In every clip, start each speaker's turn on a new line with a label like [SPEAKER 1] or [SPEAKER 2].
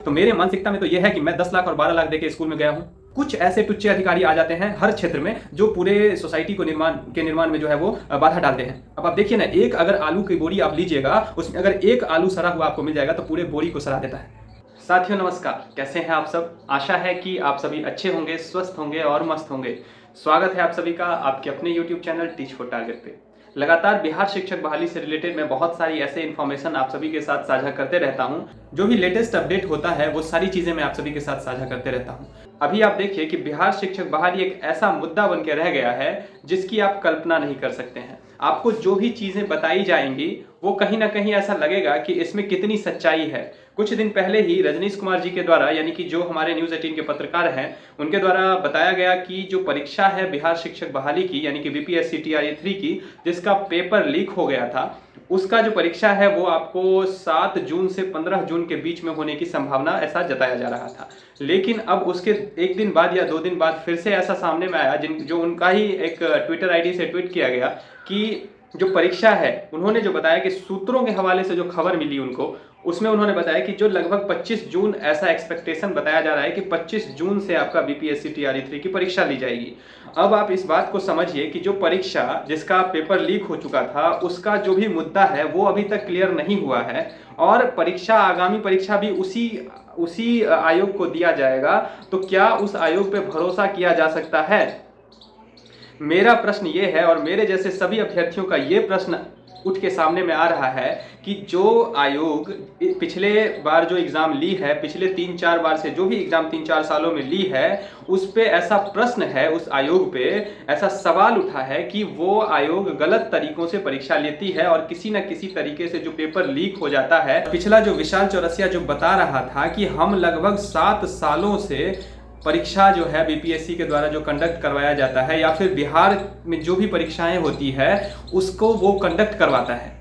[SPEAKER 1] तो मेरे मानसिकता में तो यह है कि मैं 10 लाख और 12 लाख देके स्कूल में गया हूं। कुछ ऐसे टुच्चे अधिकारी आ जाते हैं हर क्षेत्र में जो पूरे सोसाइटी को निर्माण में जो है वो बाधा डालते हैं। अब आप देखिए ना, एक अगर आलू की बोरी आप लीजिएगा, उसमें अगर एक आलू सड़ा हुआ आपको मिल जाएगा तो पूरे बोरी को सड़ा देता है। साथियों नमस्कार, कैसे हैं आप सब। आशा है कि आप सभी अच्छे होंगे, स्वस्थ होंगे और मस्त होंगे। स्वागत है आप सभी का आपके अपने YouTube channel teach for target पे। लगातार बिहार शिक्षक बहाली से रिलेटेड मैं बहुत सारी ऐसे इन्फॉर्मेशन आप सभी के साथ साझा करते रहता हूं। जो भी लेटेस्ट अपडेट होता है वो सारी चीजें मैं आप सभी के साथ साझा करते रहता हूं। अभी आप देखिए कि बिहार शिक्षक बहाली एक ऐसा मुद्दा बन के रह गया है जिसकी आप कल्पना नहीं कर सकते हैं। आपको जो भी चीजें बताई जाएंगी वो कहीं ना कहीं ऐसा लगेगा कि इसमें कितनी सच्चाई है। कुछ दिन पहले ही रजनीश कुमार जी के द्वारा, यानी कि जो हमारे न्यूज़ 18 के पत्रकार हैं, उनके द्वारा बताया गया कि जो परीक्षा है बिहार शिक्षक बहाली की, यानी कि बीपीएससी टीआरई 3 की, जिसका पेपर लीक हो गया था, उसका जो परीक्षा है वो आपको 7 जून से 15 जून के बीच में होने की संभावना ऐसा जताया जा रहा था। लेकिन अब उसके एक दिन बाद या 2 दिन बाद फिर से ऐसा सामने में आया, जो उनका ही एक ट्विटर आईडी से ट्वीट किया गया कि जो परीक्षा है, उन्होंने जो बताया कि सूत्रों के हवाले से जो खबर मिली उनको, उसमें उन्होंने बताया कि जो लगभग 25 जून ऐसा एक्सपेक्टेशन बताया जा रहा है कि 25 जून से आपका बीपीएससी टीआरई 3 की परीक्षा ली जाएगी। अब आप इस बात को समझिए कि जो परीक्षा जिसका पेपर लीक हो चुका था, उसका जो भी मुद्दा है वो अभी तक क्लियर नहीं हुआ है और आगामी परीक्षा भी उसी आयोग को दिया जाएगा। तो क्या उस आयोग पे भरोसा किया जा सकता है? मेरा प्रश्न ये है और मेरे जैसे सभी अभ्यर्थियों का ये प्रश्न उठ के सामने में आ रहा है कि जो आयोग पिछले बार जो एग्जाम ली है, पिछले 3-4 बार से जो भी एग्जाम 3-4 सालों में ली है, उस पे ऐसा प्रश्न है, उस आयोग पे ऐसा सवाल उठा है कि वो आयोग गलत तरीकों से परीक्षा लेती है और किसी न किसी तरीके से जो पेपर लीक हो जाता है। पिछला जो विशाल चौरसिया जो बता रहा था कि हम लगभग 7 सालों से परीक्षा जो है बीपीएससी के द्वारा जो कंडक्ट करवाया जाता है या फिर बिहार में जो भी परीक्षाएं होती है उसको वो कंडक्ट करवाता है।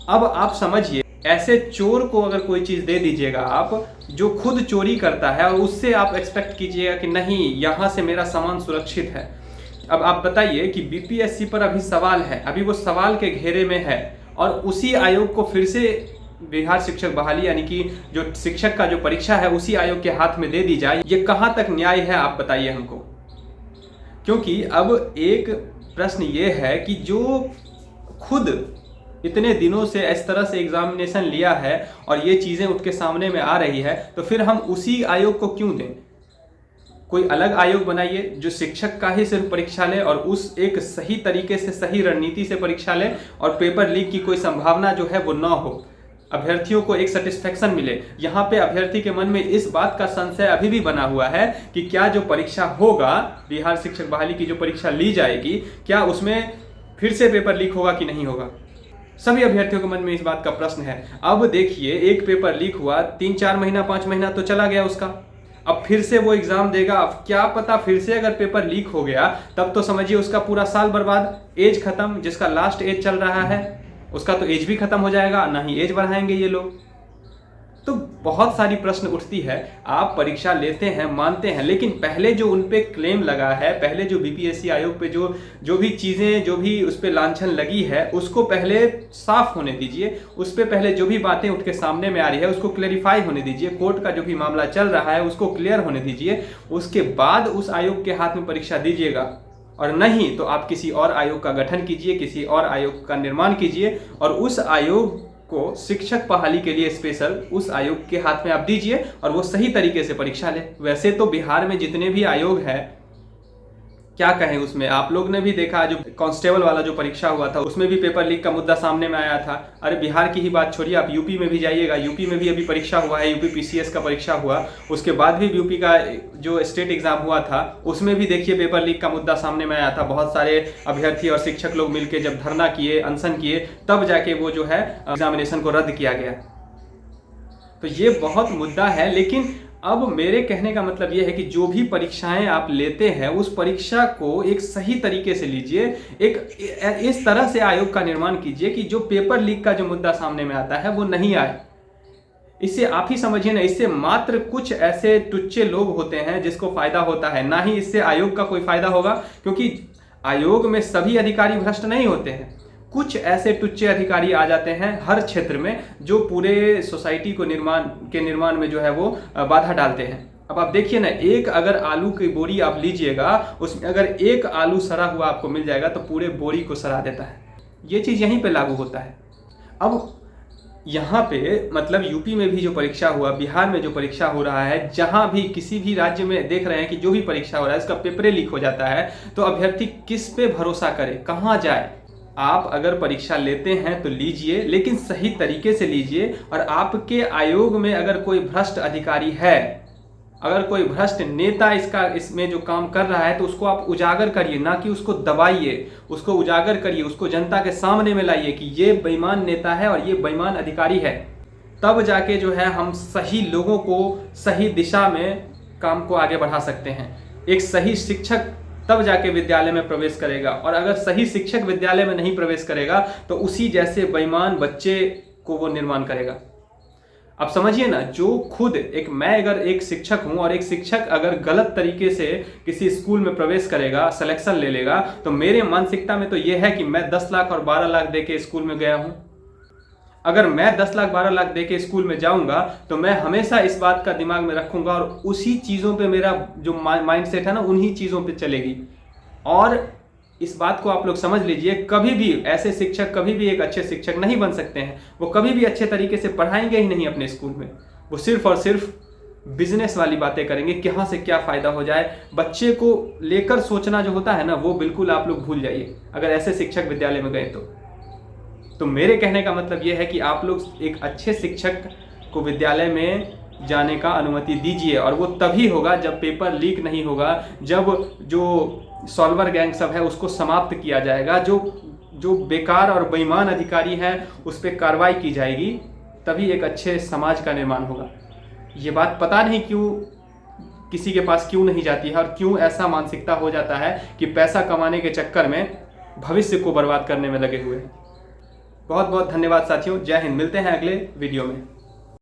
[SPEAKER 1] अब आप समझिए, ऐसे चोर को अगर कोई चीज दे दीजिएगा आप, जो खुद चोरी करता है, और उससे आप एक्सपेक्ट कीजिएगा कि नहीं, यहां से मेरा सामान सुरक्षित है। अब आप बताइए कि बीपीएससी पर अभी सवाल है, अभी वो सवाल के घेरे में है और उसी आयोग को फिर से बिहार शिक्षक बहाली, यानी कि जो शिक्षक का जो परीक्षा है, उसी आयोग के हाथ में दे दी जाए। ये कहां तक न्याय है, आप बताइए हमको। क्योंकि अब एक प्रश्न ये है कि जो खुद इतने दिनों से इस तरह से एग्जामिनेशन लिया है और ये चीजें उठ के सामने में आ रही है, तो फिर हम उसी आयोग को क्यों दें? कोई अलग आयोग बनाइए जो शिक्षक का ही सिर्फ परीक्षा ले और उस एक सही तरीके से, सही रणनीति से परीक्षा ले और पेपर लीक की कोई संभावना जो है वो ना हो, अभ्यर्थियों को एक सेटिस्फेक्शन मिले। यहाँ पे अभ्यर्थी के मन में इस बात का संशय अभी भी बना हुआ है कि क्या जो परीक्षा होगा, बिहार शिक्षक बहाली की जो परीक्षा ली जाएगी, क्या उसमें फिर से पेपर लीक होगा कि नहीं होगा। सभी अभ्यर्थियों के मन में इस बात का प्रश्न है। अब देखिए, एक पेपर लीक हुआ, 3-4 महीना 5 महीना तो चला गया उसका, अब फिर से वो एग्जाम देगा। अब क्या पता फिर से अगर पेपर लीक हो गया तब तो समझिए उसका पूरा साल बर्बाद, एज खत्म, जिसका लास्ट एज चल रहा है उसका तो एज भी खत्म हो जाएगा, ना ही एज बढ़ाएंगे ये लोग। तो बहुत सारी प्रश्न उठती है। आप परीक्षा लेते हैं, मानते हैं, लेकिन पहले जो उन पे क्लेम लगा है, पहले जो बीपीएससी आयोग पे जो भी चीजें, जो भी उस पे लांछन लगी है, उसको पहले साफ होने दीजिए। उस पे पहले जो भी बातें उठ के सामने में आ रही है उसको क्लेरिफाई होने दीजिए। कोर्ट का जो भी मामला चल रहा है उसको क्लियर होने दीजिए। उसके बाद उस आयोग के हाथ में परीक्षा दीजिएगा, और नहीं तो आप किसी और आयोग का गठन कीजिए, किसी और आयोग का निर्माण कीजिए और उस आयोग को शिक्षक बहाली के लिए स्पेशल उस आयोग के हाथ में आप दीजिए और वो सही तरीके से परीक्षा ले। वैसे तो बिहार में जितने भी आयोग हैं, क्या कहें, उसमें आप लोग ने भी देखा, जो कांस्टेबल वाला जो परीक्षा हुआ था उसमें भी पेपर लीक का मुद्दा सामने में आया था। अरे बिहार की ही बात छोड़िए, आप यूपी में भी जाइएगा, यूपी में भी अभी परीक्षा हुआ है, यूपी पीसीएस का परीक्षा हुआ, उसके बाद भी यूपी का जो स्टेट एग्जाम हुआ था उसमें भी देखिए पेपर लीक का मुद्दा सामने में आया था। बहुत सारे अभ्यर्थी और शिक्षक लोग मिलकर जब धरना किए, अनशन किए, तब जाके वो जो है एग्जामिनेशन को रद्द किया गया। तो ये बहुत मुद्दा है। लेकिन अब मेरे कहने का मतलब यह है कि जो भी परीक्षाएं आप लेते हैं उस परीक्षा को एक सही तरीके से लीजिए, एक इस तरह से आयोग का निर्माण कीजिए कि जो पेपर लीक का जो मुद्दा सामने में आता है वो नहीं आए। इससे आप ही समझिए ना, इससे मात्र कुछ ऐसे टुच्चे लोग होते हैं जिसको फायदा होता है, ना ही इससे आयोग का कोई फायदा होगा। क्योंकि आयोग में सभी अधिकारी भ्रष्ट नहीं होते हैं, कुछ ऐसे टुच्चे अधिकारी आ जाते हैं हर क्षेत्र में जो पूरे सोसाइटी को निर्माण में जो है वो बाधा डालते हैं। अब आप देखिए ना, एक अगर आलू की बोरी आप लीजिएगा, उसमें अगर एक आलू सड़ा हुआ आपको मिल जाएगा तो पूरे बोरी को सड़ा देता है। ये चीज़ यहीं पे लागू होता है। अब यहाँ पे मतलब यूपी में भी जो परीक्षा हुआ, बिहार में जो परीक्षा हो रहा है, जहाँ भी किसी भी राज्य में देख रहे हैं कि जो भी परीक्षा हो रहा है उसका पेपर लीक हो जाता है, तो अभ्यर्थी किस पे भरोसा करे, कहाँ जाए। आप अगर परीक्षा लेते हैं तो लीजिए, लेकिन सही तरीके से लीजिए। और आपके आयोग में अगर कोई भ्रष्ट अधिकारी है, अगर कोई भ्रष्ट नेता इसमें जो काम कर रहा है, तो उसको आप उजागर करिए, ना कि उसको दबाइए। उसको उजागर करिए, उसको जनता के सामने में लाइए कि ये बेईमान नेता है और ये बेईमान अधिकारी है। तब जाके जो है हम सही लोगों को सही दिशा में काम को आगे बढ़ा सकते हैं। एक सही शिक्षक तब जाके विद्यालय में प्रवेश करेगा, और अगर सही शिक्षक विद्यालय में नहीं प्रवेश करेगा तो उसी जैसे बेईमान बच्चे को वो निर्माण करेगा। अब समझिए ना, जो खुद मैं अगर एक शिक्षक हूं और एक शिक्षक अगर गलत तरीके से किसी स्कूल में प्रवेश करेगा, सिलेक्शन ले लेगा, तो मेरे मानसिकता में तो ये है कि मैं 10 लाख और 12 लाख दे के स्कूल में गया हूं। अगर मैं 10 लाख 12 लाख दे के स्कूल में जाऊंगा तो मैं हमेशा इस बात का दिमाग में रखूंगा और उसी चीज़ों पे मेरा जो माइंडसेट है ना, उन्हीं चीज़ों पे चलेगी। और इस बात को आप लोग समझ लीजिए, कभी भी ऐसे शिक्षक कभी भी एक अच्छे शिक्षक नहीं बन सकते हैं। वो कभी भी अच्छे तरीके से पढ़ाएंगे ही नहीं अपने स्कूल में। वो सिर्फ और सिर्फ बिजनेस वाली बातें करेंगे, कहाँ से क्या फ़ायदा हो जाए। बच्चे को लेकर सोचना जो होता है ना, वो बिल्कुल आप लोग भूल जाइए अगर ऐसे शिक्षक विद्यालय में गए तो मेरे कहने का मतलब ये है कि आप लोग एक अच्छे शिक्षक को विद्यालय में जाने का अनुमति दीजिए। और वो तभी होगा जब पेपर लीक नहीं होगा, जब जो सॉल्वर गैंग सब है उसको समाप्त किया जाएगा, जो बेकार और बेईमान अधिकारी हैं उस पर कार्रवाई की जाएगी, तभी एक अच्छे समाज का निर्माण होगा। ये बात पता नहीं क्यों किसी के पास क्यों नहीं जाती है, और क्यों ऐसा मानसिकता हो जाता है कि पैसा कमाने के चक्कर में भविष्य को बर्बाद करने में लगे हुए हैं। बहुत बहुत धन्यवाद साथियों। जय हिंद। मिलते हैं अगले वीडियो में।